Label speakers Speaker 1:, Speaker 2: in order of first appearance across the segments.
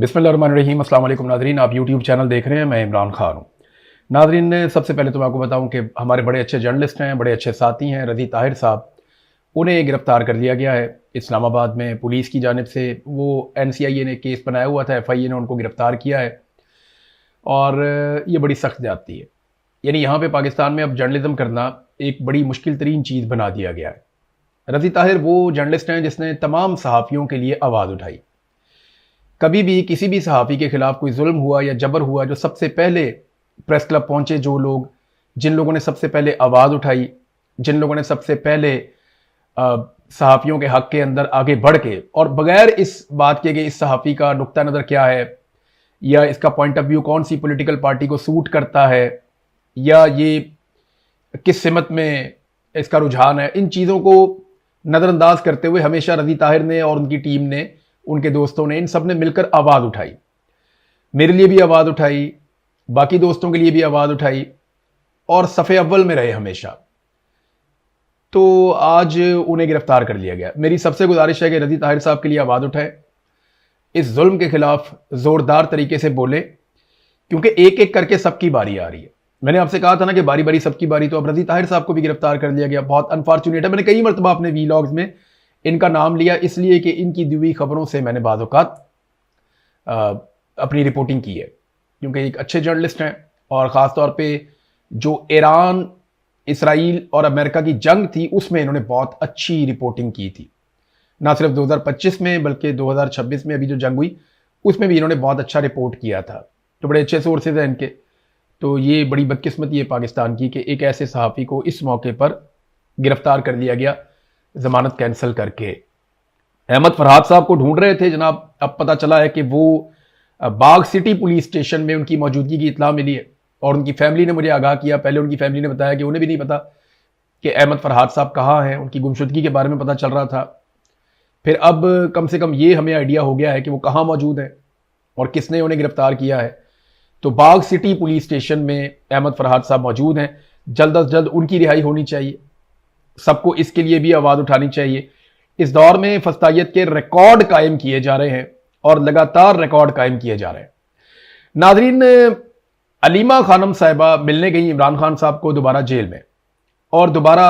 Speaker 1: बिस्मिल्लाहिर्रहमानिर्रहीम। अस्सलाम वालेकुम नाज़रीन, आप यूट्यूब चैनल देख रहे हैं। मैं इमरान खान हूँ। नाज़रीन, सबसे पहले तो मैं आपको बताऊँ कि हमारे बड़े अच्छे जर्नलिस्ट हैं, बड़े अच्छे साथी हैं, रज़ी ताहिर साहब, उन्हें गिरफ़्तार कर लिया गया है इस्लामाबाद में पुलिस की जानिब से। वो NCIA ने केस बनाया हुआ था, FIA ने उनको गिरफ़्तार किया है और ये बड़ी सख्त ज़्यादती है। यानी यहाँ पे पाकिस्तान में अब जर्नलिज़्म करना एक बड़ी मुश्किल तरीन चीज़ बना दिया गया है। रज़ी ताहिर वो जर्नलिस्ट हैं जिसने तमाम सहाफ़ियों के लिए आवाज़ उठाई। कभी भी किसी भी सहाफ़ी के ख़िलाफ़ कोई जुल्म हुआ या जबर हुआ, जो सबसे पहले प्रेस क्लब पहुँचे, जो लोग, जिन लोगों ने सबसे पहले आवाज़ उठाई, जिन लोगों ने सबसे पहले सहाफ़ियों के हक़ के अंदर आगे बढ़ के, और बग़ैर इस बात के कि इस सहाफ़ी का नुक्ता नज़र क्या है या इसका पॉइंट ऑफ व्यू कौन सी पॉलिटिकल पार्टी को सूट करता है या ये किस सिमत में इसका रुझान है, इन चीज़ों को नज़रअंदाज करते हुए हमेशा रज़ी ताहिर ने और उनकी टीम ने, उनके दोस्तों ने, इन सब ने मिलकर आवाज़ उठाई। मेरे लिए भी आवाज़ उठाई, बाकी दोस्तों के लिए भी आवाज़ उठाई और सफ़े अव्वल में रहे हमेशा। तो आज उन्हें गिरफ्तार कर लिया गया। मेरी सबसे गुजारिश है कि रज़ी ताहिर साहब के लिए आवाज़ उठाए, इस जुल्म के खिलाफ ज़ोरदार तरीके से बोले, क्योंकि एक एक करके सबकी बारी आ रही है। मैंने आपसे कहा था ना कि बारी बारी सबकी बारी, तो अब रज़ी ताहिर साहब को भी गिरफ्तार कर लिया गया। बहुत अनफॉर्चुनेट है। मैंने कई मरतबा अपने वीलॉग्स में इनका नाम लिया, इसलिए कि इनकी दी हुई खबरों से मैंने बाज़ औक़ात अपनी रिपोर्टिंग की है, क्योंकि एक अच्छे जर्नलिस्ट हैं और ख़ास तौर पे जो ईरान, इसराइल और अमेरिका की जंग थी उसमें इन्होंने बहुत अच्छी रिपोर्टिंग की थी। ना सिर्फ 2025 में बल्कि 2026 में अभी जो जंग हुई उसमें भी इन्होंने बहुत अच्छा रिपोर्ट किया था। तो बड़े अच्छे सोर्सेज हैं इनके। तो ये बड़ी बदकिस्मती है पाकिस्तान की कि एक ऐसे सहाफ़ी को इस मौके पर गिरफ्तार कर लिया गया, ज़मानत कैंसिल करके। अहमद फरहाद साहब को ढूंढ रहे थे जनाब, अब पता चला है कि वो बाग सिटी पुलिस स्टेशन में उनकी मौजूदगी की इत्तला मिली है और उनकी फैमिली ने मुझे आगाह किया। पहले उनकी फैमिली ने बताया कि उन्हें भी नहीं पता कि अहमद फरहाद साहब कहाँ हैं, उनकी गुमशुदगी के बारे में पता चल रहा था। फिर अब कम से कम ये हमें आइडिया हो गया है कि वो कहाँ मौजूद हैं और किसने उन्हें गिरफ्तार किया है। तो बाग सिटी पुलिस स्टेशन में अहमद फरहाद साहब मौजूद हैं। जल्द अज जल्द उनकी रिहाई होनी चाहिए। सबको इसके लिए भी आवाज़ उठानी चाहिए। इस दौर में फस्तायत के रिकॉर्ड कायम किए जा रहे हैं और लगातार रिकॉर्ड कायम किए जा रहे हैं। नाजरीन, अलीमा खानम साहिबा मिलने गई इमरान खान साहब को दोबारा जेल में, और दोबारा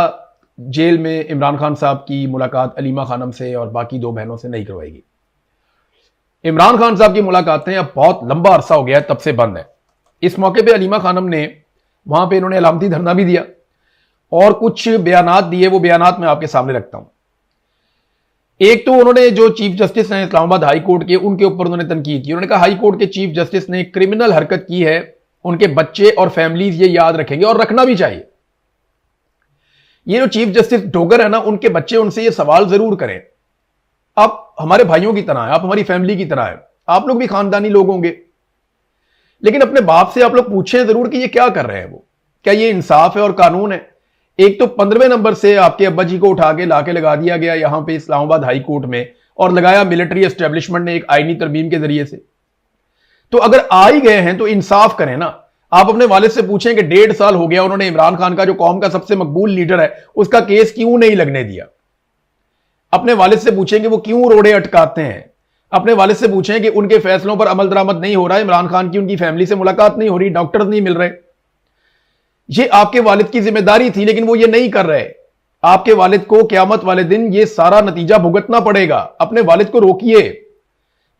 Speaker 1: जेल में इमरान खान साहब की मुलाकात अलीमा खानम से और बाकी दो बहनों से नहीं करवाएगी। इमरान खान साहब की मुलाकातें अब बहुत लंबा अरसा हो गया है, तब से बंद है। इस मौके पे अलीमा खानम ने वहां पे इन्होंने अलामती धरना भी दिया और कुछ बयानात दिए। वो बयानात मैं आपके सामने रखता हूं। एक तो उन्होंने जो चीफ जस्टिस हैं इस्लामाबाद हाई कोर्ट के, उनके ऊपर उन्होंने तनकीद की। उन्होंने कहा हाई कोर्ट के चीफ जस्टिस ने क्रिमिनल हरकत की है, उनके बच्चे और फैमिलीज ये याद रखेंगे और रखना भी चाहिए। ये जो चीफ जस्टिस डोगर है ना, उनके बच्चे उनसे ये सवाल जरूर करें, आप हमारे भाइयों की तरह हैं, आप हमारी फैमिली की तरह हैं, आप लोग भी खानदानी लोग होंगे, लेकिन अपने बाप से आप लोग पूछें जरूर कि ये क्या कर रहे हैं, वो क्या ये इंसाफ है और कानून है। एक तो 15वें नंबर से आपके अब्बा जी को उठा के लाके लगा दिया गया यहां पे इस्लामाबाद हाई कोर्ट में, और लगाया मिलिट्री एस्टेब्लिशमेंट ने एक आईनी तरमीम के जरिए से। तो अगर आ ही गए हैं तो इंसाफ करें ना। आप अपने वालिद से पूछें कि 1.5 साल हो गया उन्होंने इमरान खान का, जो कौम का सबसे मकबूल लीडर है, उसका केस क्यों नहीं लगने दिया। अपने वालिद से पूछें कि वो क्यों रोड़े अटकाते हैं। अपने वालिद से पूछें कि उनके फैसलों पर अमल दरामद नहीं हो रहा है, इमरान खान की उनकी फैमिली से मुलाकात नहीं हो रही, डॉक्टर्स नहीं मिल रहे। ये आपके वालिद की जिम्मेदारी थी, लेकिन वो ये नहीं कर रहे। आपके वालिद को क़यामत वाले दिन ये सारा नतीजा भुगतना पड़ेगा। अपने वालिद को रोकिए,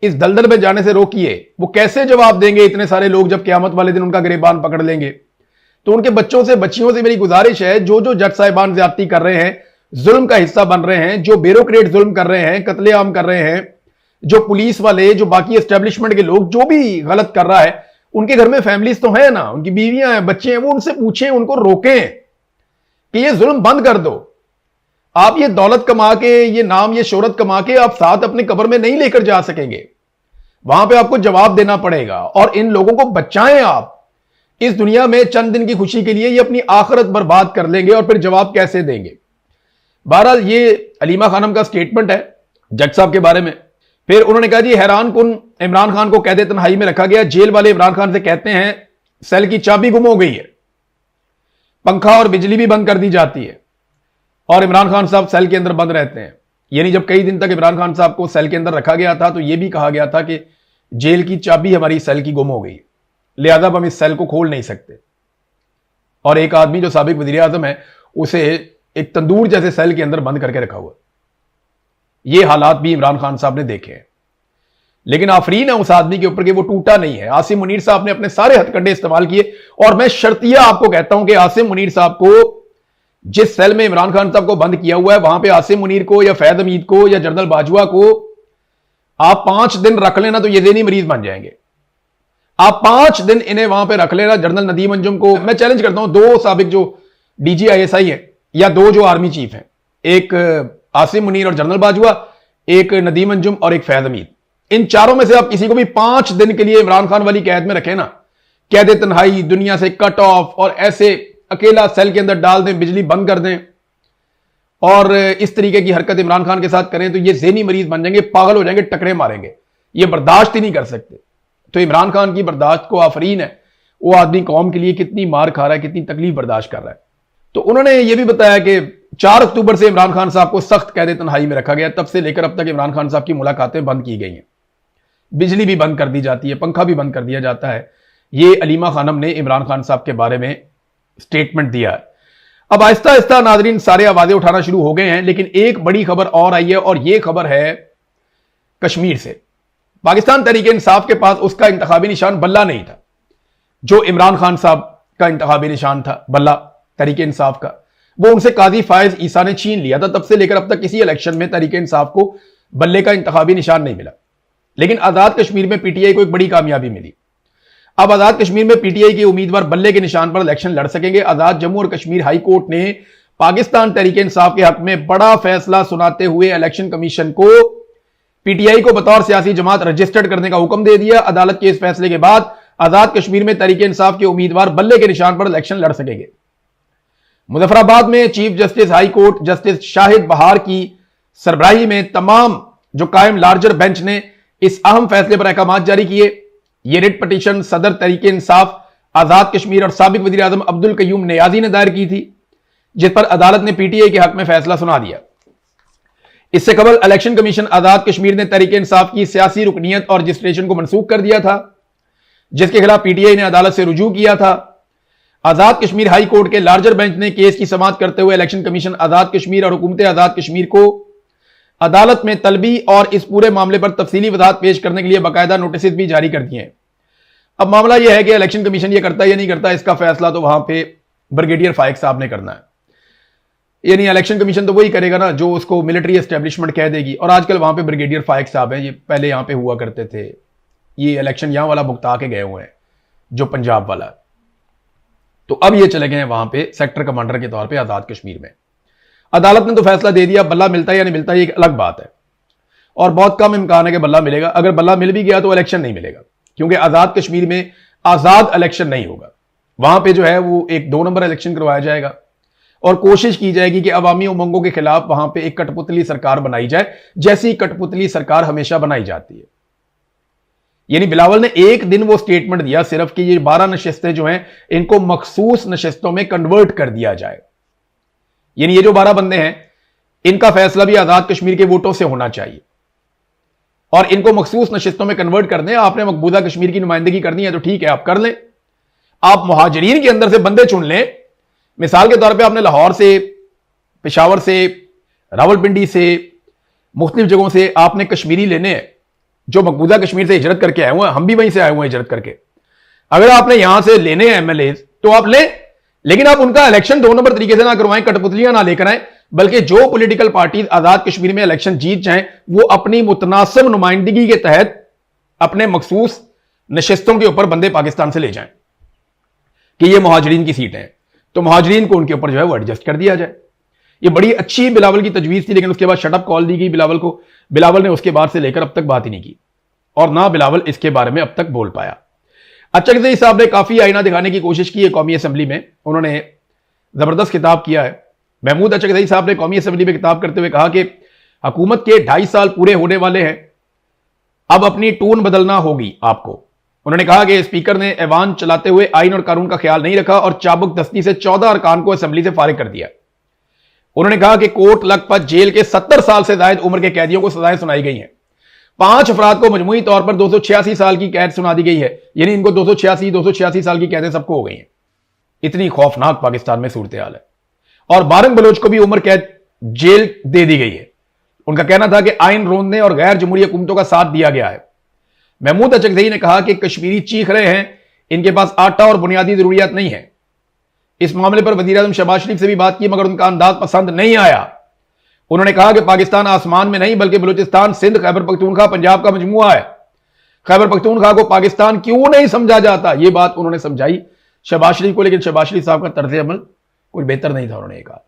Speaker 1: इस दलदल में जाने से रोकिए। वो कैसे जवाब देंगे इतने सारे लोग जब क़यामत वाले दिन उनका गिरबान पकड़ लेंगे। तो उनके बच्चों से, बच्चियों से मेरी गुजारिश है, जो जो जज साहिबान ज्यादती कर रहे हैं, जुल्म का हिस्सा बन रहे हैं, जो ब्यूरोक्रेट जुल्म कर रहे हैं, कत्लेआम कर रहे हैं, जो पुलिस वाले, जो बाकी एस्टेब्लिशमेंट के लोग, जो भी गलत कर रहा है, उनके घर में फैमिलीज तो है ना, उनकी बीवियां हैं, बच्चे हैं, वो उनसे पूछें, उनको रोकें कि ये जुल्म बंद कर दो। आप ये दौलत कमा के, ये नाम, ये शोहरत कमा के आप साथ अपने कब्र में नहीं लेकर जा सकेंगे। वहां पे आपको जवाब देना पड़ेगा और इन लोगों को बचाएं। आप इस दुनिया में चंद दिन की खुशी के लिए ये अपनी आखिरत बर्बाद कर लेंगे और फिर जवाब कैसे देंगे। बहरहाल ये अलीमा खानम का स्टेटमेंट है जज साहब के बारे में। फिर उन्होंने कहा जी हैरान कुन इमरान खान को कैद तन्हाई में रखा गया। जेल वाले इमरान खान से कहते हैं सेल की चाबी गुम हो गई है, पंखा और बिजली भी बंद कर दी जाती है और इमरान खान साहब सेल के अंदर बंद रहते हैं। यानी जब कई दिन तक इमरान खान साहब को सेल के अंदर रखा गया था तो यह भी कहा गया था कि जेल की चाबी हमारी सेल की गुम हो गई, लिहाजा हम इस सेल को खोल नहीं सकते। और एक आदमी जो साबिक वजीर आजम है उसे एक तंदूर जैसे सेल के अंदर बंद करके रखा हुआ। ये हालात भी इमरान खान साहब ने देखे हैं, लेकिन आफरीन है उस आदमी के ऊपर कि वो टूटा नहीं है। आसिम मुनीर साहब ने अपने सारे हथकंडे इस्तेमाल किए, और मैं शर्तिया आपको कहता हूं कि आसिम मुनीर साहब को जिस सेल में इमरान खान साहब को बंद किया हुआ है, वहां पे आसिम मुनीर को या फैज हमीद को या जनरल बाजवा को आप 5 दिन रख लेना तो ये ज़हनी मरीज बन जाएंगे। आप 5 दिन इन्हें वहां पे रख लेना। जनरल नदीम अंजुम को मैं चैलेंज करता हूं, 2 साबिक जो DGISI है या 2 जो आर्मी चीफ हैं, एक आसिम मुनीर और जनरल बाजवा, एक नदीम अंजुम और एक फैज हमीद, इन चारों में से आप किसी को भी 5 दिन के लिए इमरान खान वाली कैद में रखें ना, कैद तन्हाई, दुनिया से कट ऑफ, और ऐसे अकेला सेल के अंदर डाल दें, बिजली बंद कर दें और इस तरीके की हरकत इमरान खान के साथ करें तो ये ज़हनी मरीज बन जाएंगे, पागल हो जाएंगे, टकरे मारेंगे, ये बर्दाश्त ही नहीं कर सकते। तो इमरान खान की बर्दाश्त को आफरीन है, वो आदमी कौम के लिए कितनी मार खा रहा है, कितनी तकलीफ बर्दाश्त कर रहा है। तो उन्होंने ये भी बताया कि 4 अक्टूबर से इमरान खान साहब को सख्त कैद तन्हाई में रखा गया, तब से लेकर अब तक इमरान खान साहब की मुलाकातें बंद की गई हैं, बिजली भी बंद कर दी जाती है, पंखा भी बंद कर दिया जाता है। ये अलीमा खानम ने इमरान खान साहब के बारे में स्टेटमेंट दिया है। अब आहिस्ता आहिस्ता नाजरीन सारे आवाजें उठाना शुरू हो गए हैं, लेकिन एक बड़ी खबर और आई है, और यह खबर है कश्मीर से। पाकिस्तान तहरीक इंसाफ के पास उसका इंतखाबी निशान बल्ला नहीं था, जो इमरान खान साहब का इंतखाबी निशान था बल्ला तहरीक इंसाफ का, वो उनसे काजी फायज ईसा ने छीन लिया था। तब से लेकर अब तक किसी इलेक्शन में तहरीक इंसाफ को बल्ले का इंतखाबी निशान नहीं मिला, लेकिन आजाद कश्मीर में PTI को एक बड़ी कामयाबी मिली। अब आजाद कश्मीर में PTI के उम्मीदवार बल्ले के निशान पर इलेक्शन लड़ सकेंगे। आजाद जम्मू और कश्मीर हाई कोर्ट ने पाकिस्तान तहरीक इंसाफ के हक में बड़ा फैसला सुनाते हुए इलेक्शन कमीशन को PTI को बतौर सियासी जमात रजिस्टर्ड करने का हुक्म दे दिया। अदालत के इस फैसले के बाद आजाद कश्मीर में तहरीक इंसाफ के उम्मीदवार बल्ले के निशान पर इलेक्शन लड़ सकेंगे। मुजफ्फराबाद में chief justice high court justice Shahid बहार की सरबराही में तमाम जो कायम लार्जर बेंच ने इस अहम फैसले पर अहकाम जारी किए। यह रिट पटिशन सदर तहरीक इंसाफ आजाद कश्मीर और साबिक वजीर आजम अब्दुल कयूम नियाजी ने दायर की थी, जिस पर अदालत ने PTI के हक में फैसला सुना दिया। इससे कबल इलेक्शन कमीशन आजाद कश्मीर ने तहरीक इंसाफ की सियासी रुकनीयत और रजिस्ट्रेशन को मनसूख कर दिया था, जिसके खिलाफ PTI ने अदालत से रुजू किया था। आजाद कश्मीर हाई कोर्ट के लार्जर बेंच ने केस की समाअत करते हुए इलेक्शन कमीशन आजाद कश्मीर और हुकूमत आजाद कश्मीर को अदालत में तलबी और इस पूरे मामले पर तफसीली वजाहत पेश करने के लिए बाकायदा नोटिस भी जारी कर दिए हैं। अब मामला यह है कि इलेक्शन कमीशन ये करता है या नहीं करता, इसका फैसला तो वहां पे ब्रिगेडियर फाइक साहब ने करना है। यानी इलेक्शन कमीशन तो वही करेगा ना जो उसको मिलिट्री एस्टेब्लिशमेंट कह देगी, और आजकल वहां पे ब्रिगेडियर फाइक साहब हैं, ये पहले यहां पे हुआ करते थे, ये इलेक्शन यहां वाला भुगता के गए हुए हैं जो पंजाब वाला, तो अब ये चले गए हैं वहां पे सेक्टर कमांडर के तौर पर आजाद कश्मीर में। अदालत ने तो फैसला दे दिया, बल्ला मिलता है या नहीं मिलता ये एक अलग बात है, और बहुत कम इम्कान है कि बल्ला मिलेगा। अगर बल्ला मिल भी गया तो इलेक्शन नहीं मिलेगा, क्योंकि आजाद कश्मीर में आजाद इलेक्शन नहीं होगा। वहां पे जो है वो एक 2 नंबर इलेक्शन करवाया जाएगा, और कोशिश की जाएगी कि अवामी उमंगों के खिलाफ वहां पे एक कठपुतली सरकार बनाई जाए, जैसी कठपुतली सरकार हमेशा बनाई जाती है। यानी बिलावल ने एक दिन वो स्टेटमेंट दिया सिर्फ कि ये 12 नशिस्तें जो हैं इनको मखसूस नशिस्तों में कन्वर्ट कर दिया जाए। यानी ये जो 12 बंदे हैं इनका फैसला भी आजाद कश्मीर के वोटों से होना चाहिए, और इनको मखसूस नशिस्तों में कन्वर्ट कर दें। आपने मकबूजा कश्मीर की नुमाइंदगी करनी है तो ठीक है, आप कर लें। आप मुहाजिरीन के अंदर से बंदे चुन लें। मिसाल के तौर पे आपने लाहौर से, पेशावर से, रावलपिंडी से, मुख्तलिफ जगहों से आपने कश्मीरी लेने हैं जो मकबूजा कश्मीर से हिजरत करके आए हुए हैं, हम भी वहीं से आए हुए हैं हिजरत करके। अगर आपने यहां से लेने हैं MLA तो आप लें, लेकिन आप उनका इलेक्शन 2 नंबर तरीके से ना करवाएं, कठपुतलियां ना लेकर आए, बल्कि जो पॉलिटिकल पार्टी आजाद कश्मीर में इलेक्शन जीत जाएं वो अपनी मुतनासिब नुमाइंदगी के तहत अपने मखसूस नशिस्तों के ऊपर बंदे पाकिस्तान से ले जाएं कि ये मुहाजिरीन की सीटें हैं, तो मुहाजिरीन को उनके ऊपर जो है वो एडजस्ट कर दिया जाए। ये बड़ी अच्छी बिलावल की तजवीज थी, लेकिन उसके बाद शटअप कॉल दी गई बिलावल को। बिलावल ने उसके बाद से लेकर अब तक बात ही नहीं की, और ना बिलावल इसके बारे में अब तक बोल पाया। अचकज़ई साहब ने काफी आईना दिखाने की कोशिश की है कौमी असम्बली में, उन्होंने जबरदस्त खिताब किया है। महमूद अचकज़ई साहब ने कौमी असम्बली में खिताब करते हुए कहा कि हुकूमत के 2.5 साल पूरे होने वाले हैं, अब अपनी टून बदलना होगी आपको। उन्होंने कहा कि स्पीकर ने ऐवान चलाते हुए आइन और कानून का ख्याल नहीं रखा और चाबुक दस्ती से 14 अरकान को असम्बली से फारिग कर दिया। उन्होंने कहा कि कोर्ट लखपत जेल के 70 साल से ज्यादा उम्र के कैदियों को सजाएं सुनाई गई हैं। 5 अफराद को मजमूई तौर पर 286 साल की कैद सुना दी गई है, यानी इनको 286 साल की कैदें सबको हो गई हैं। इतनी खौफनाक पाकिस्तान में सूरत हाल है। और बारंग बलोच को भी उम्र कैद जेल दे दी गई है। उनका कहना था कि आइन रोंदने और गैर जमहूरी हुकूमतों का साथ दिया गया है। महमूद अचकजई ने कहा कि कश्मीरी चीख रहे हैं, इनके पास आटा और बुनियादी जरूरियात नहीं है। इस मामले पर वजीर आज़म शहबाज शरीफ से भी बात की, मगर उनका अंदाज पसंद नहीं आया। उन्होंने कहा कि पाकिस्तान आसमान में नहीं बल्कि बलूचिस्तान, सिंध, खैबर पख्तूनख्वा, पंजाब का मजमुआ है। खैबर पख्तूनख्वा को पाकिस्तान क्यों नहीं समझा जाता, यह बात उन्होंने समझाई शहबाज शरीफ को, लेकिन शहबाज शरीफ साहब का तर्ज अमल कोई बेहतर नहीं था। उन्होंने कहा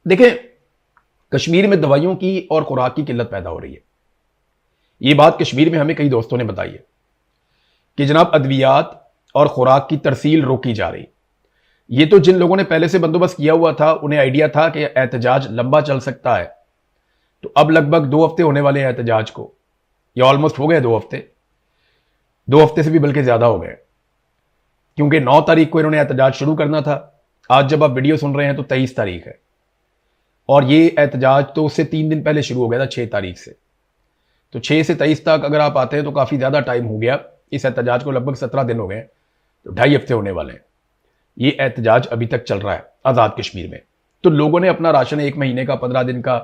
Speaker 1: देखें, कश्मीर में दवाइयों की और खुराक की किल्लत पैदा हो रही है। यह बात कश्मीर में हमें कई दोस्तों ने बताई है कि जनाब अद्वियात और खुराक की तरसील रोकी जा रही। ये तो जिन लोगों ने पहले से बंदोबस्त किया हुआ था उन्हें आइडिया था कि एहतजाज लंबा चल सकता है। तो अब लगभग 2 हफ्ते होने वाले हैं एहतजाज को, या ऑलमोस्ट हो गए 2 हफ्ते, 2 हफ्ते से भी बल्कि ज्यादा हो गए, क्योंकि 9 तारीख को इन्होंने एहतजाज शुरू करना था। आज जब आप वीडियो सुन रहे हैं तो 23 तारीख है, और ये एहतजाज तो उससे 3 दिन पहले शुरू हो गया था, 6 तारीख से। तो 6 से 23 तक अगर आप आते हैं तो काफी ज्यादा टाइम हो गया। इस एहतजाज को लगभग 17 दिन हो गए, तो 2.5 हफ्ते होने वाले हैं। ये एहतजाज अभी तक चल रहा है आजाद कश्मीर में। तो लोगों ने अपना राशन 1 महीने का, 15 दिन का,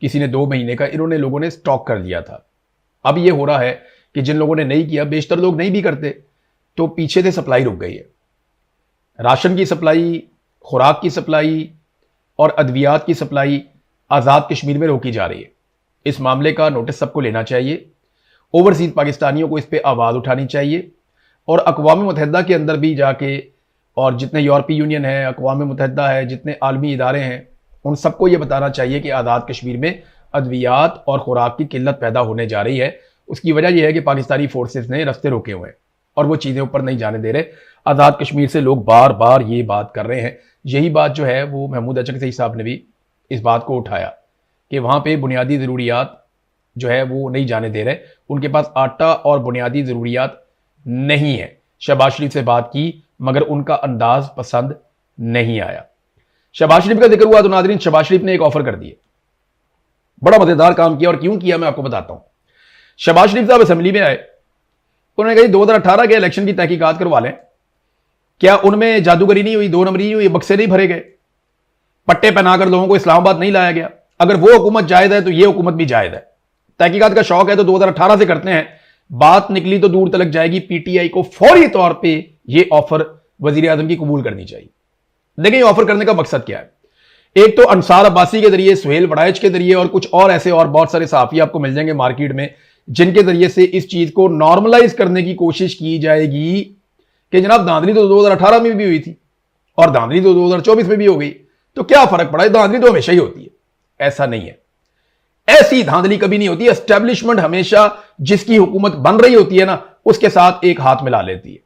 Speaker 1: किसी ने 2 महीने का, इन्होंने लोगों ने स्टॉक कर लिया था। अब ये हो रहा है कि जिन लोगों ने नहीं किया, बेशतर लोग नहीं भी करते, तो पीछे से सप्लाई रुक गई है। राशन की सप्लाई, खुराक की सप्लाई और अद्वियात की सप्लाई आजाद कश्मीर में रोकी जा रही है। इस मामले का नोटिस सबको लेना चाहिए। ओवरसीज पाकिस्तानियों को इस पर आवाज उठानी चाहिए, और अक़वाम मुत्तहिदा के अंदर भी जाके, और जितने यूरोपीय यूनियन है, अक़वाम मुत्तहिदा है, जितने आलमी इदारे हैं, उन सबको यह बताना चाहिए कि आज़ाद कश्मीर में अद्वियात और खुराक की किल्लत पैदा होने जा रही है। उसकी वजह यह है कि पाकिस्तानी फोर्सेस ने रास्ते रोके हुए हैं और वो चीज़ें ऊपर नहीं जाने दे रहे। आज़ाद कश्मीर से लोग बार बार ये बात कर रहे हैं। यही बात जो है वो महमूद अचकजई साहब ने भी इस बात को उठाया कि वहाँ पर बुनियादी ज़रूरियात जो है वो नहीं जाने दे रहे, उनके पास आटा और बुनियादी ज़रूरियात नहीं है। शहबाज शरीफ से बात की, मगर उनका अंदाज पसंद नहीं आया। शहबाज शरीफ का जिक्र हुआ तो नाज़रीन, शहबाज शरीफ ने एक ऑफर कर दिया, बड़ा मजेदार काम किया, और क्यों किया मैं आपको बताता हूं। शहबाज शरीफ साहब असेंबली में आए, उन्होंने कहा 2018 के इलेक्शन की तहकीकात करवा लें। क्या उनमें जादूगरी नहीं हुई, 2 नंबरी नहीं हुई, बक्से नहीं भरे गए, पट्टे पहनाकर लोगों को इस्लामाबाद नहीं लाया गया? अगर वो हुकूमत जायज है तो ये हुकूमत भी जायज है। तहकीकात का शौक है तो 2018 से करते हैं। बात निकली तो दूर तलक जाएगी। पीटीआई को फौरी तौर पे ये ऑफर वजीर आजम की कबूल करनी चाहिए। देखिए, ऑफर करने का मकसद क्या है? एक तो अंसार अब्बासी के जरिए, सुहेल वड़ाइच के जरिए, और कुछ और ऐसे और बहुत सारे सहाफी आपको मिल जाएंगे मार्केट में, जिनके जरिए से इस चीज को नॉर्मलाइज करने की कोशिश की जाएगी कि जनाब धांधली तो 2018 में भी हुई थी और धांधली तो 2024 में भी हो गई, तो क्या फर्क पड़ा है? धांधली तो हमेशा ही होती है। ऐसा नहीं है, ऐसी धांधली कभी नहीं होती। एस्टेब्लिशमेंट हमेशा जिसकी हुकूमत बन रही होती है ना, उसके साथ एक हाथ मिला लेती है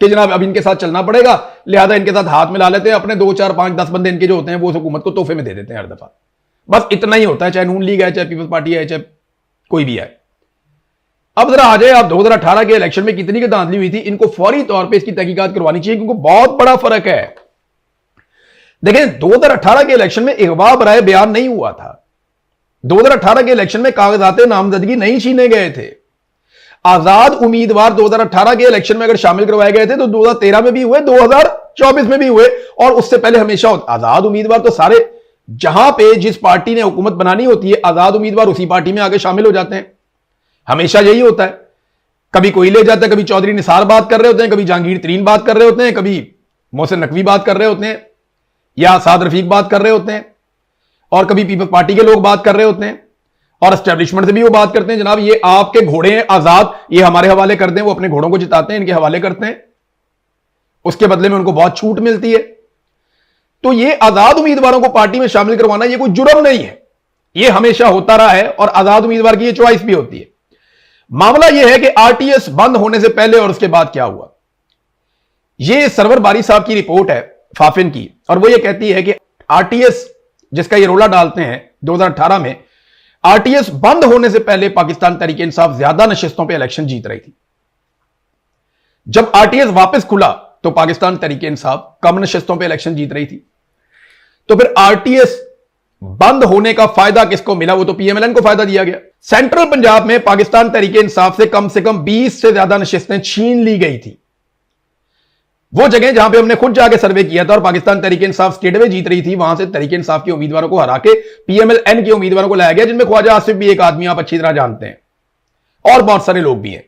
Speaker 1: कि जनाब अब इनके साथ चलना पड़ेगा, लिहाजा इनके साथ हाथ मिला लेते हैं। अपने 2, 4, 5, 10 बंदे इनके जो होते हैं वो उस हुकूमत को तोहफे में दे देते हैं हर दफा। बस इतना ही होता है, चाहे नून लीग है, चाहे पीपल्स पार्टी है, चाहे कोई भी है। अब जरा आ जाए आप 2018 के इलेक्शन में कितनी की धांधली हुई थी, इनको फौरी तौर पर इसकी तहकीकात करवानी चाहिए, क्योंकि बहुत बड़ा फर्क है। देखें, 2018 के इलेक्शन में अगवा बराए बयान नहीं हुआ था। 2018 के इलेक्शन में कागजात नामजदगी नहीं छीने गए थे। आजाद उम्मीदवार 2018 के इलेक्शन में अगर शामिल करवाए गए थे तो 2013 में भी हुए, 2024 में भी हुए, और उससे पहले हमेशा आजाद उम्मीदवार तो सारे, जहां पे जिस पार्टी ने हुकूमत बनानी होती है, आजाद उम्मीदवार उसी पार्टी में आगे शामिल हो जाते हैं। हमेशा यही होता है। कभी कोई ले जाता है, कभी चौधरी निसार बात कर रहे होते हैं, कभी जहांगीर तरीन बात कर रहे होते हैं, कभी मोहसिन नकवी बात कर रहे होते हैं, या साद रफीक बात कर रहे होते हैं, और कभी पीपल्स पार्टी के लोग बात कर रहे होते हैं, और एस्टेब्लिशमेंट से भी वो बात करते हैं, जनाब ये आपके घोड़े हैं आजाद, ये हमारे हवाले कर दें। वो अपने घोड़ों को जिताते हैं, इनके हवाले करते हैं, उसके बदले में उनको बहुत छूट मिलती है। तो ये आजाद उम्मीदवारों को पार्टी में शामिल करवाना ये कोई जुर्म नहीं है, ये हमेशा होता रहा है, और आजाद उम्मीदवार की ये चॉइस भी होती है। मामला यह है कि आरटीएस बंद होने से पहले और उसके बाद क्या हुआ। ये सरवर बारी साहब की रिपोर्ट है फाफिन की, और वो ये कहती है कि आरटीएस जिसका ये रोला डालते हैं 2018 में, आरटीएस बंद होने से पहले पाकिस्तान तहरीक इंसाफ ज्यादा नशिस्तों पे इलेक्शन जीत रही थी। जब आरटीएस वापस खुला तो पाकिस्तान तहरीक इंसाफ कम नशिस्तों पे इलेक्शन जीत रही थी। तो फिर आरटीएस बंद होने का फायदा किसको मिला? वो तो पीएमएलएन को फायदा दिया गया। सेंट्रल पंजाब में पाकिस्तान तहरीके इंसाफ से कम 20 से ज्यादा नशिस्तें छीन ली गई थी। वो जगह जहां पे हमने खुद जाके सर्वे किया था और पाकिस्तान तहरीके इंसाफ स्टेट में जीत रही थी, वहां से तहरीके इंसाफ के उम्मीदवारों को हरा के पीएमएलएन के उम्मीदवारों को लाया गया, जिनमें ख्वाजा आसिफ भी एक आदमी आप अच्छी तरह जानते हैं, और बहुत सारे लोग भी हैं।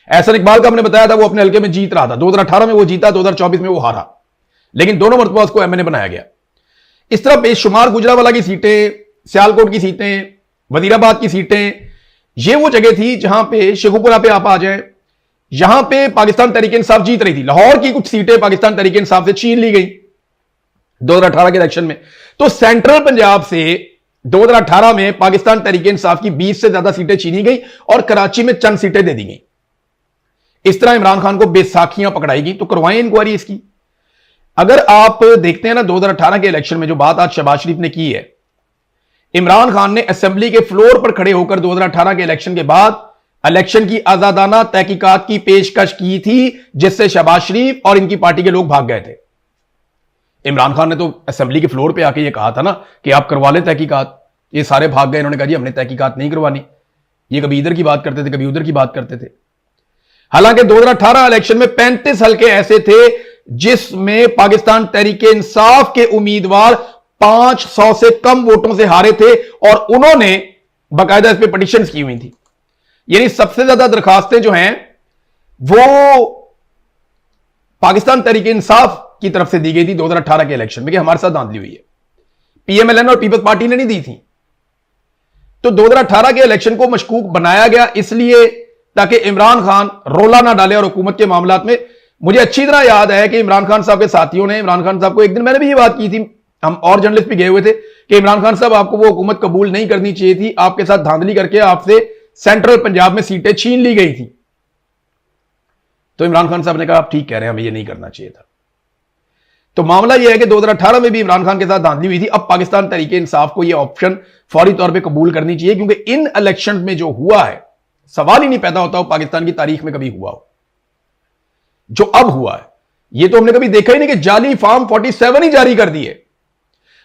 Speaker 1: एहसन इकबाल का हमने बताया था, वो अपने हल्के में जीत रहा था। 2018 में वो जीता, 2024 में वो हारा, लेकिन दोनों मरतबा उसको एमएनए बनाया गया। इस तरह बेशुमार गुजरावाला की सीटें, सियालकोट की सीटें, वजीराबाद की सीटें, ये वो जगह थी जहां पे शेखुपुरा पे आप आ जाए, यहां पे पाकिस्तान तहरीके इंसाफ जीत रही थी। लाहौर की कुछ सीटें पाकिस्तान तहरीके इंसाफ से छीन ली गई 2018 के इलेक्शन में। तो सेंट्रल पंजाब से 2018 में पाकिस्तान तहरीके इंसाफ की 20 से ज्यादा सीटें छीनी गई और कराची में चंद सीटें दे दी गई। इस तरह इमरान खान को बेसाखियां पकड़ाई गई। तो करवाएं इंक्वायरी इसकी। अगर आप देखते हैं ना 2018 के इलेक्शन में जो बात आज शहबाज शरीफ ने की है, इमरान खान ने असेंबली के फ्लोर पर खड़े होकर 2018 के इलेक्शन के बाद इलेक्शन की आजादाना तहकीकात की पेशकश की थी, जिससे शहबाज शरीफ और इनकी पार्टी के लोग भाग गए थे। इमरान खान ने तो असेंबली के फ्लोर पे आके ये कहा था ना कि आप करवा लें तहकीकात। ये सारे भाग गए। इन्होंने कहा जी हमने तहकीकात नहीं करवानी। ये कभी इधर की बात करते थे, कभी उधर की बात करते थे। हालांकि 2018 इलेक्शन में 35 हल्के ऐसे थे जिसमें पाकिस्तान तहरीके इंसाफ के उम्मीदवार 500 से कम वोटों से हारे थे और उन्होंने बाकायदा इस पर पिटीशन की हुई थी। यानी सबसे ज्यादा दरखास्तें जो हैं वो पाकिस्तान तहरीके इंसाफ की तरफ से दी गई थी 2018 के इलेक्शन में कि हमारे साथ धांधली हुई है। पीएमएलएन और पीपल्स पार्टी ने नहीं दी थी। तो 2018 के इलेक्शन को मशकूक बनाया गया इसलिए ताकि इमरान खान रोला ना डाले और हुकूमत के मामलात में। मुझे अच्छी तरह याद है कि इमरान खान साहब के साथियों ने इमरान खान साहब को एक दिन, मैंने भी ये बात की थी, हम और जर्नलिस्ट भी गए हुए थे कि इमरान खान साहब आपको वो हुकूमत कबूल नहीं करनी चाहिए थी, आपके साथ धांधली करके आपसे सेंट्रल पंजाब में सीटें छीन ली गई थी। तो इमरान खान साहब ने कहा आप ठीक कह रहे हैं, हमें ये नहीं करना चाहिए था। तो मामला यह है कि 2018 में भी इमरान खान के साथ धांधली हुई थी। अब पाकिस्तान तहरीके इंसाफ को यह ऑप्शन फौरी तौर पर कबूल करनी चाहिए, क्योंकि इन इलेक्शन में जो हुआ है सवाल ही नहीं पैदा होता हो पाकिस्तान की तारीख में कभी हुआ हो जो अब हुआ है। यह तो हमने कभी देखा ही नहीं कि जाली फॉर्म 47 ही जारी कर दिए।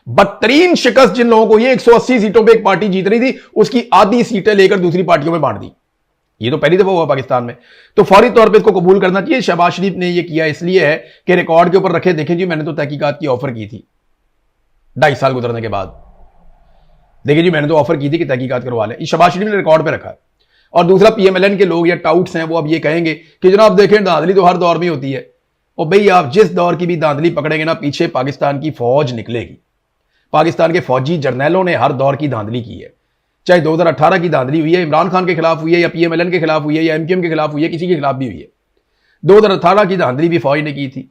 Speaker 1: बदतरीन शिकस्त जिन लोगों को, ये 180 सीटों पे एक पार्टी जीत रही थी, उसकी आधी सीटें लेकर दूसरी पार्टियों में बांट दी। ये तो पहली दफा हुआ पाकिस्तान में। तो फौरी तौर पे इसको कबूल करना चाहिए। शहबाज शरीफ ने यह किया इसलिए है कि रिकॉर्ड के ऊपर रखे, देखें जी मैंने तो तहकीकात की ऑफर की थी 2.5 साल गुजरने के बाद, देखिए जी मैंने तो ऑफर की थी कि तहकीकात करवा लें। शहबाज शरीफ ने रिकॉर्ड पे रखा। और दूसरा पीएमएलएन के लोग या टाउट्स हैं वो अब ये कहेंगे कि जनाब देखें धांधली तो हर दौर में होती है। और भाई आप जिस दौर की भी धांधली पकड़ेंगे ना, पीछे पाकिस्तान की फौज निकलेगी। पाकिस्तान के फौजी जर्नैलों ने हर दौर की धांधली की है, चाहे 2018 की धांधली हुई है, इमरान खान के खिलाफ हुई है, या पीएमएलएन के खिलाफ हुई है, या एमक्यूएम के खिलाफ हुई है, किसी के खिलाफ भी हुई है। 2018 की धांधली भी फौज ने की थी,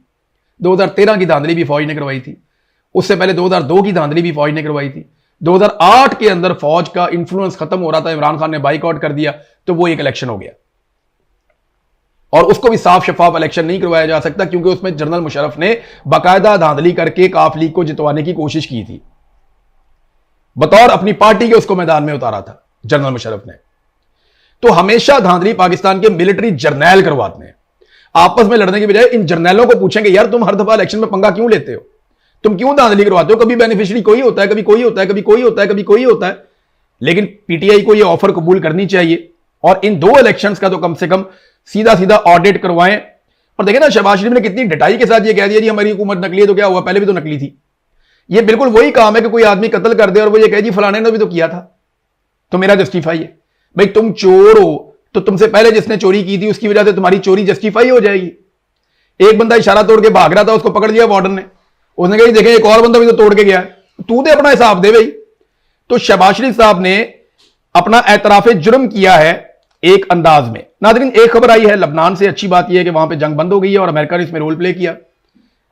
Speaker 1: 2013 की धांधली भी फौज ने करवाई थी, उससे पहले 2002 की धांधली भी फौज ने करवाई थी। 2008 के अंदर फौज का इंफ्लुएंस खत्म हो रहा था, इमरान खान ने बाइकआउट कर दिया, तो वो एक इलेक्शन हो गया। और उसको भी साफ शफाफ इलेक्शन नहीं करवाया जा सकता, क्योंकि उसमें जनरल मुशर्रफ ने बाकायदा धांधली करके काफ लीग को जितवाने की कोशिश की थी। बतौर अपनी पार्टी के उसको मैदान में उतारा था जनरल मुशर्रफ ने। तो हमेशा धांधली पाकिस्तान के मिलिट्री जर्नैल करवाते हैं। आपस में लड़ने के बजाय इन जर्नैलों को पूछेंगे यार तुम हर दफा इलेक्शन में पंगा क्यों लेते हो, तुम क्यों धांधली करवाते हो? कभी बेनिफिशियरी कोई होता है, कभी कोई होता है, कभी कोई होता है, कभी कोई होता है। लेकिन पीटीआई को यह ऑफर कबूल करनी चाहिए और इन 2 इलेक्शंस का तो कम से कम सीधा सीधा ऑडिट करवाएं। और देखें ना शहबाज शरीफ ने कितनी डटाई के साथ यह कह दिया जी हमारी हुकूमत नकली है, तो क्या हुआ, पहले भी तो नकली थी। ये बिल्कुल वही काम है कि कोई आदमी कत्ल कर दे और वो ये कहे जी फलाने ने भी तो किया था, तो मेरा जस्टिफाई है। भाई तुम चोर हो तो तुमसे पहले जिसने चोरी की थी उसकी वजह से तुम्हारी चोरी जस्टिफाई हो जाएगी। एक बंदा इशारा तोड़ के भाग रहा था, उसको पकड़ लिया वार्डन ने, उसने कहा देखें एक और बंदा भी तो तोड़ के गया है, तू दे अपना हिसाब दे भाई। तो शहबाज शरीफ साहब ने अपना एतराफे जुर्म किया है एक अंदाज में। नाज़रीन एक खबर आई है लबनान से, अच्छी बात यह है कि वहां पे जंग बंद हो गई है और अमेरिका ने इसमें रोल प्ले किया।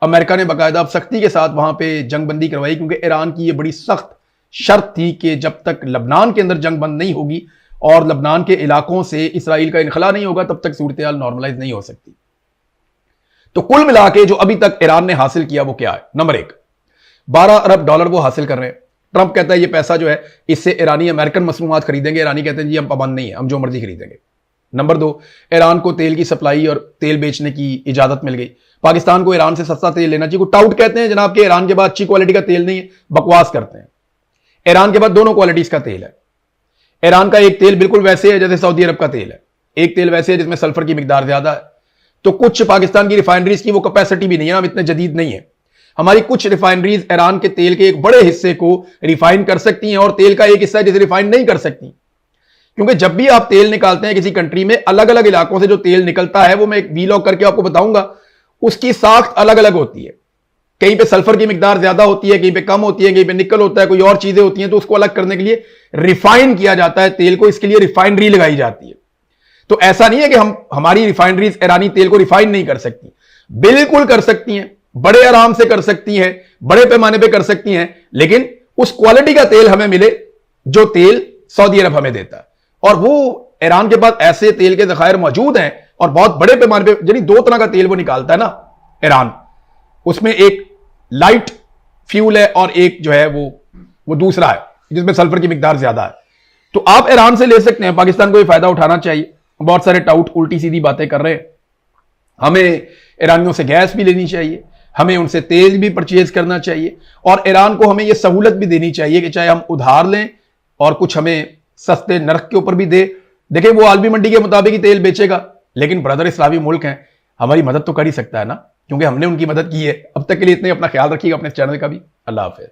Speaker 1: अमेरिका ने बाकायदा अब सख्ती के साथ वहां पे जंग बंदी करवाई, क्योंकि ईरान की यह बड़ी सख्त शर्त थी कि जब तक लबनान के अंदर जंग बंद नहीं होगी और लबनान के इलाकों से इसराइल का इनखला नहीं होगा, तब तक सूरत हाल नॉर्मलाइज नहीं हो सकती। तो कुल मिला के जो अभी तक ईरान ने हासिल किया वो क्या है? नंबर 1, $12 अरब वो हासिल कर रहे हैं। ट्रंप कहता है ये पैसा जो है इससे ईरानी अमेरिकन मसनूआत खरीदेंगे, ईरानी कहते हैं जी हम पाबंद नहीं है, हम जो मर्जी खरीदेंगे। नंबर 2, ईरान को तेल की सप्लाई और तेल बेचने की इजाजत मिल गई। पाकिस्तान को ईरान से सस्ता तेल लेना चाहिए। को टाउट कहते हैं जनाब कि ईरान के बाद अच्छी क्वालिटी का तेल नहीं है, बकवास करते हैं। ईरान के बाद दोनों क्वालिटीज का तेल है। ईरान का एक तेल बिल्कुल वैसे है जैसे सऊदी अरब का तेल है, एक तेल वैसे है जिसमें सल्फर की मिकदार ज्यादा है। तो कुछ पाकिस्तान की रिफाइनरीज की वो कैपेसिटी भी नहीं है, हम इतने जदीद नहीं है। हमारी कुछ रिफाइनरीज ईरान के तेल के एक बड़े हिस्से को रिफाइन कर सकती हैं और तेल का एक हिस्सा है जिसे रिफाइन नहीं कर सकती, क्योंकि जब भी आप तेल निकालते हैं किसी कंट्री में, अलग अलग इलाकों से जो तेल निकलता है वो मैं एक वीलॉग करके आपको बताऊंगा, उसकी साख्त अलग अलग होती है। कहीं पे सल्फर की मिकदार ज्यादा होती है, कहीं पे कम होती है, कहीं पे निकल होता है, कोई और चीजें होती हैं, तो उसको अलग करने के लिए रिफाइन किया जाता है तेल को, इसके लिए रिफाइनरी लगाई जाती है। तो ऐसा नहीं है कि हमारी रिफाइनरीज ईरानी तेल को रिफाइन नहीं कर सकती, बिल्कुल कर सकती हैं, बड़े आराम से कर सकती हैं, बड़े पैमाने पे कर सकती हैं, लेकिन उस क्वालिटी का तेल हमें मिले जो तेल सऊदी अरब हमें देता है। और वो ईरान के पास ऐसे तेल के ज़खायर मौजूद हैं और बहुत बड़े पैमाने पे, यानी 2 तरह का तेल वो निकालता है ना ईरान, उसमें एक लाइट फ्यूल है और एक जो है वो दूसरा है जिसमें सल्फर की मिकदार ज्यादा है। तो आप ईरान से ले सकते हैं, पाकिस्तान को ये फायदा उठाना चाहिए। बहुत सारे टाउट उल्टी सीधी बातें कर रहे हैं। हमें ईरानियों से गैस भी लेनी चाहिए, हमें उनसे तेल भी परचेज करना चाहिए, और ईरान को हमें यह सहूलत भी देनी चाहिए कि चाहे हम उधार लें और कुछ हमें सस्ते नर्क के ऊपर भी दे। देखिए वो आलमी मंडी के मुताबिक ही तेल बेचेगा, लेकिन ब्रदर इस्लामी मुल्क हैं, हमारी मदद तो कर ही सकता है ना, क्योंकि हमने उनकी मदद की है। अब तक के लिए इतने, अपना ख्याल रखिएगा, अपने चैनल का भी। अल्लाह हाफिज़।